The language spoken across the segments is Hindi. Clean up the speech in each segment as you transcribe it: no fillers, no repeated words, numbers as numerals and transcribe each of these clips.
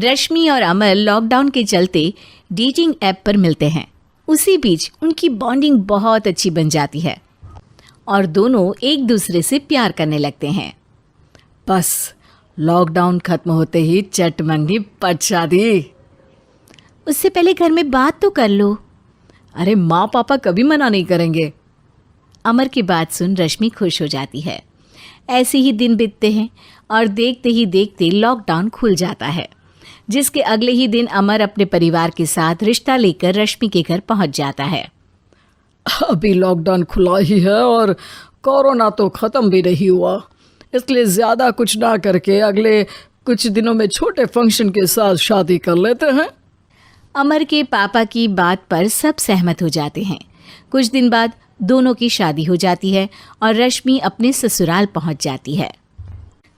रश्मि और अमर लॉकडाउन के चलते डेटिंग ऐप पर मिलते हैं। उसी बीच उनकी बॉन्डिंग बहुत अच्छी बन जाती है और दोनों एक दूसरे से प्यार करने लगते हैं। बस लॉकडाउन खत्म होते ही चट मंगनी पट शादी। उससे पहले घर में बात तो कर लो। अरे माँ पापा कभी मना नहीं करेंगे। अमर की बात सुन रश्मि खुश हो जाती है। ऐसे ही दिन बीतते हैं और देखते ही देखते लॉकडाउन खुल जाता है, जिसके अगले ही दिन अमर अपने परिवार के साथ रिश्ता लेकर रश्मि के घर पहुंच जाता है। अभी लॉकडाउन खुला ही है और कोरोना तो ख़त्म भी नहीं हुआ, इसलिए ज़्यादा कुछ ना करके अगले कुछ दिनों में छोटे फंक्शन के साथ शादी कर लेते हैं। अमर के पापा की बात पर सब सहमत हो जाते हैं। कुछ दिन बाद दोनों की शादी हो जाती है और रश्मि अपने ससुराल पहुंच जाती है।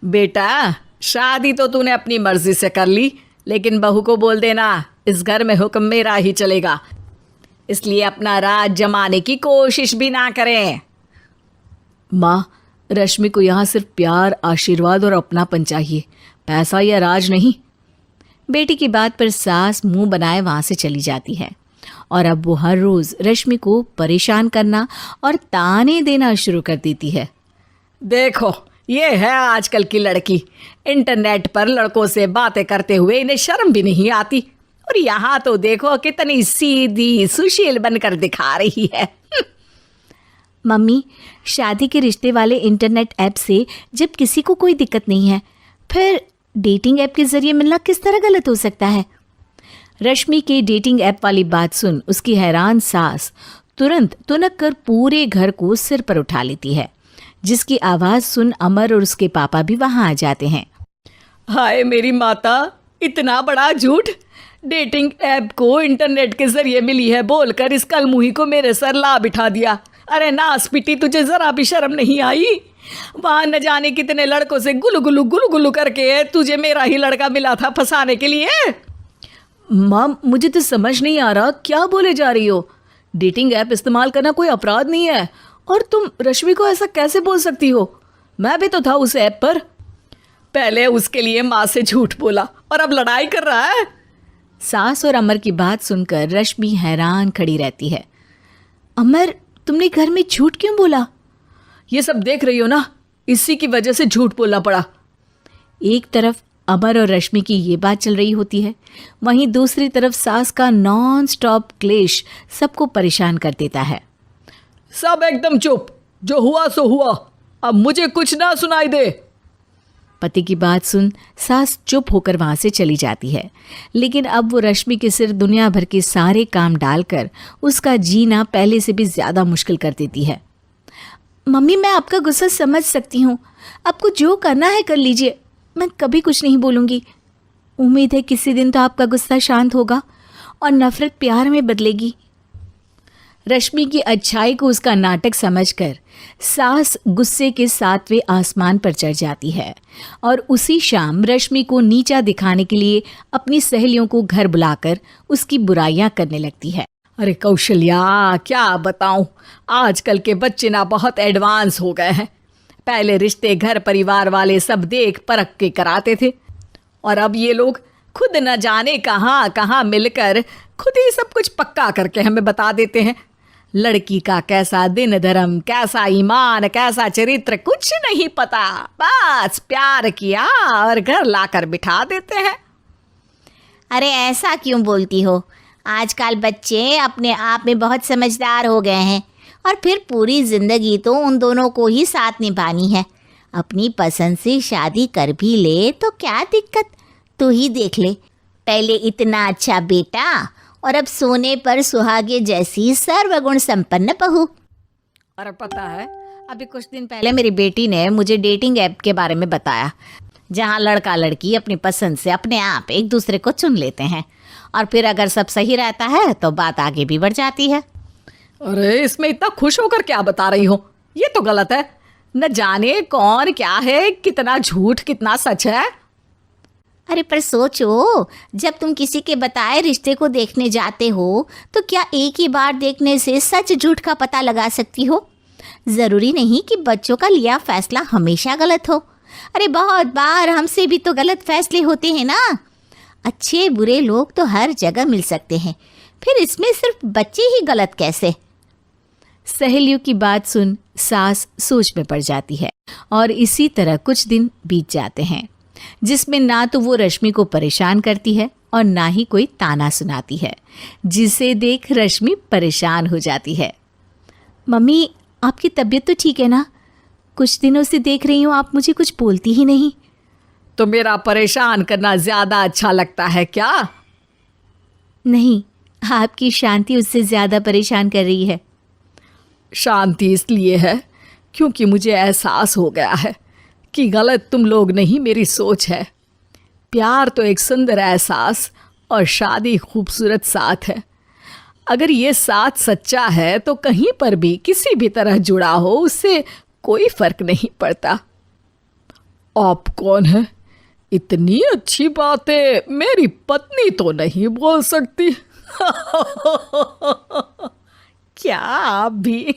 बेटा, शादी तो तूने अपनी मर्जी से कर ली, लेकिन बहू को बोल देना इस घर में हुक्म मेरा ही चलेगा, इसलिए अपना राज जमाने की कोशिश भी ना करें। माँ, रश्मि को यहाँ सिर्फ प्यार, आशीर्वाद और अपनापन चाहिए, पैसा या राज नहीं। बेटी की बात पर सास मुंह बनाए वहाँ से चली जाती है और अब वो हर रोज़ रश्मि को परेशान करना और ताने देना शुरू कर देती है। देखो, ये है आजकल की लड़की, इंटरनेट पर लड़कों से बातें करते हुए इन्हें शर्म भी नहीं आती, और यहाँ तो देखो कितनी सीधी सुशील बनकर दिखा रही है। मम्मी, शादी के रिश्ते वाले इंटरनेट ऐप से जब किसी को कोई दिक्कत नहीं है, फिर डेटिंग ऐप के जरिए मिलना किस तरह गलत हो सकता है? रश्मि के डेटिंग ऐप वाली बात सुन उसकी हैरान सास तुरंत तुनक कर पूरे घर को सिर पर उठा लेती है, जिसकी आवाज़ सुन अमर और उसके पापा भी वहाँ आ जाते हैं। हाय मेरी माता, इतना बड़ा झूठ! डेटिंग ऐप को इंटरनेट के जरिए मिली है बोलकर इस कलमुही को मेरे सर ला बिठा दिया। अरे नास पिटी, तुझे जरा भी शर्म नहीं आई? वहाँ न जाने कितने लड़कों से गुलू गुलू करके तुझे मेरा ही लड़का मिला था फंसाने के लिए। माँ, मुझे तो समझ नहीं आ रहा क्या बोले जा रही हो। डेटिंग ऐप इस्तेमाल करना कोई अपराध नहीं है, और तुम रश्मि को ऐसा कैसे बोल सकती हो? मैं भी तो था उस ऐप पर। पहले उसके लिए माँ से झूठ बोला और अब लड़ाई कर रहा है। सास और अमर की बात सुनकर रश्मि हैरान खड़ी रहती है। अमर, तुमने घर में झूठ क्यों बोला? ये सब देख रही हो ना, इसी की वजह से झूठ बोलना पड़ा। एक तरफ अमर और रश्मि की ये बात चल रही होती है, वहीं दूसरी तरफ सास का नॉन स्टॉप क्लेश सबको परेशान कर देता है। सब एकदम चुप, जो हुआ सो हुआ, अब मुझे कुछ ना सुनाई दे। पति की बात सुन सास चुप होकर वहाँ से चली जाती है, लेकिन अब वो रश्मि के सिर दुनिया भर के सारे काम डालकर उसका जीना पहले से भी ज़्यादा मुश्किल कर देती है। मम्मी, मैं आपका गुस्सा समझ सकती हूँ, आपको जो करना है कर लीजिए, मैं कभी कुछ नहीं बोलूँगी। उम्मीद है किसी दिन तो आपका गुस्सा शांत होगा और नफ़रत प्यार में बदलेगी। रश्मि की अच्छाई को उसका नाटक समझकर सास गुस्से के 7वें आसमान पर चढ़ जाती है और उसी शाम रश्मि को नीचा दिखाने के लिए अपनी सहेलियों को घर बुलाकर उसकी बुराइयां करने लगती है। अरे कौशल्या, क्या बताऊं, आजकल के बच्चे ना बहुत एडवांस हो गए हैं। पहले रिश्ते घर परिवार वाले सब देख परख के कराते थे, और अब ये लोग खुद न जाने कहाँ कहाँ मिलकर खुद ही सब कुछ पक्का करके हमें बता देते हैं। लड़की का कैसा दिन धर्म, कैसा ईमान, कैसा चरित्र कुछ नहीं पता, बस प्यार किया और घर लाकर बिठा देते हैं। अरे ऐसा क्यों बोलती हो? आजकल बच्चे अपने आप में बहुत समझदार हो गए हैं, और फिर पूरी ज़िंदगी तो उन दोनों को ही साथ निभानी है। अपनी पसंद से शादी कर भी ले तो क्या दिक्कत, तू ही देख ले, पहले इतना अच्छा बेटा और अब सोने पर सुहागे जैसी सर्वगुण संपन्न बहू। और पता है, अभी कुछ दिन पहले मेरी बेटी ने मुझे डेटिंग ऐप के बारे में बताया, जहाँ लड़का लड़की अपनी पसंद से अपने आप एक दूसरे को चुन लेते हैं, और फिर अगर सब सही रहता है तो बात आगे भी बढ़ जाती है। अरे इसमें इतना खुश होकर क्या बता रही हो? ये तो गलत है। न जाने कौन क्या है, कितना झूठ कितना सच है। अरे पर सोचो, जब तुम किसी के बताए रिश्ते को देखने जाते हो तो क्या एक ही बार देखने से सच झूठ का पता लगा सकती हो? ज़रूरी नहीं कि बच्चों का लिया फैसला हमेशा गलत हो। अरे बहुत बार हमसे भी तो गलत फैसले होते हैं ना। अच्छे बुरे लोग तो हर जगह मिल सकते हैं, फिर इसमें सिर्फ बच्चे ही गलत कैसे? सहेलियों की बात सुन सास सोच में पड़ जाती है और इसी तरह कुछ दिन बीत जाते हैं जिसमें ना तो वो रश्मि को परेशान करती है और ना ही कोई ताना सुनाती है, जिसे देख रश्मि परेशान हो जाती है। मम्मी, आपकी तबीयत तो ठीक है ना? कुछ दिनों से देख रही हूँ आप मुझे कुछ बोलती ही नहीं। तो मेरा परेशान करना ज्यादा अच्छा लगता है क्या? नहीं, आपकी शांति उससे ज्यादा परेशान कर रही है। शांति इसलिए है क्योंकि मुझे एहसास हो गया है कि गलत तुम लोग नहीं, मेरी सोच है। प्यार तो एक सुंदर एहसास और शादी खूबसूरत साथ है। अगर ये साथ सच्चा है तो कहीं पर भी किसी भी तरह जुड़ा हो उससे कोई फर्क नहीं पड़ता। आप कौन है? इतनी अच्छी बातें मेरी पत्नी तो नहीं बोल सकती। क्या आप भी?